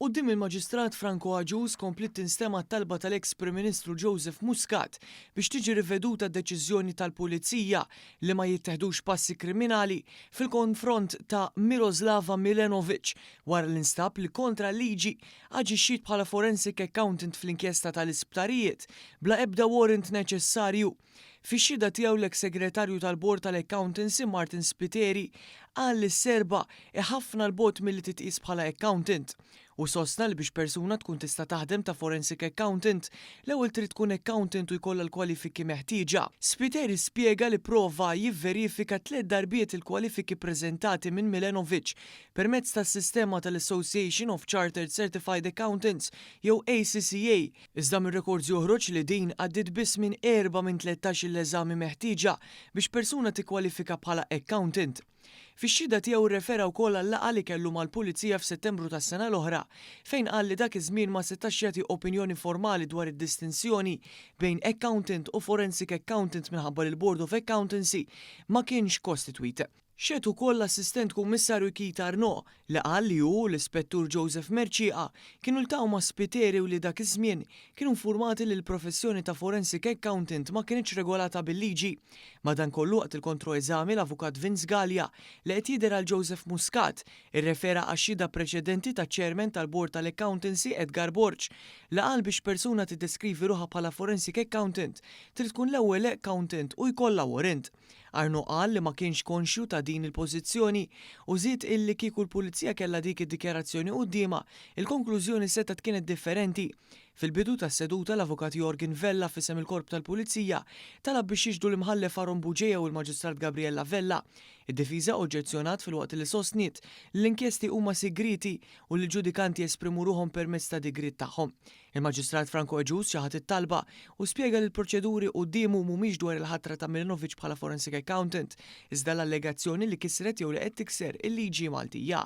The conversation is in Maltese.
Quddiem il-Maġistrat Franco Agius komplet tinstema t-talba tal-eks Prim Ministru Joseph Muscat biex tiġi riveduta d-deċiżjoni tal-Pulizija li ma jitteħdux passi kriminali fil-konfront ta' Miroslava Milenovic wara l-instab li kontra liġi aġixxiet bħala forensic accountant fl-inkjesta tal-isptarijiet bla ebda warrant neċessarju. Fix-xhieda tiegħu l-eks segretarju tal-Bord tal-Accountancy Martin Spiteri qal li s-serba iħaffna l-bot milli titqis bħala accountant u sostna li biex persuna tkun tista' taħdem ta' forensic accountant l-ewwel trid tkun accountant u jkollha l-kwalifiki meħtieġa. Spiteri spjega li prova jivverifika 3 darbiet il-kwalifiki preżentati minn Milenovic permezz tas-sistema tal-Association of Chartered Certified Accountants jew ACCA. Iżda mir-rekords joħroġ li din għaddiet biss minn 4 minn 13 l-eżami meħtieġa biex persuna tikkwalifika bħala accountant. Fix-xhieda tiegħu rrefera wkoll għall-laqgħa li kellu mal-Pulizija f'Settembru tas-sena l-oħra fejn qal li dak iż-żmien ma setax jagħti opinjoni formali dwar id-distinzjoni bejn accountant u forensic accountant minħabba li l-Board of Accountancy ma kienx kostitwit. Xed ukoll l-assistent kummissarju Kit Arnaud li qal li hu l-Ispettur Joseph Merċieqa kienu ltaqgħu ma' Spiteri u li dak iż-żmien kienu infurmati li l-professjoni ta' forensic accountant ma kienx regolata bil-liġi. Madankollu waqt il-kontroeżami l-avukat Vince Gallia li qed jidher għal Joseph Muscat irrefera għax-xhieda preċedenti taċ-Chairman tal-Bord tal-Accountancy Edgar Borg li qal biex persuna tiddeskrivi ruħha bħala forensic accountant trid tkun l-ewwel accountant u jkollha warrant. Arnaud qal li ma kienx konxju ta' din il-pożizzjoni u żied illi kieku l-Pulizija kellha dik id-dikjarazzjoni qudiemha, il-konklużjoni setgħet kienet differenti. Fil-bidu tas-seduta l-Avukat Jorgen Vella f'isem il-Korp tal-Pulizija talab biex jiġdu l-imħallef Aron Buġeja u l-Maġistrat Gabriella Vella. Id-difiża oġġezzjonat fil-waqt li sostniet l-inkjesti huma sigriti u l-ġudikanti esprimu ruhom permezz ta' digrit tagħhom. Il-Maġistrat Franco Agius xaħat it-talba u spjega li l-proċeduri qudiemu mhumiex dwar il-ħatra ta' Milenovic bħala forensic accountant, iżda l-allegazzjoni li kisret jew li qed tikser il-liġi Maltija.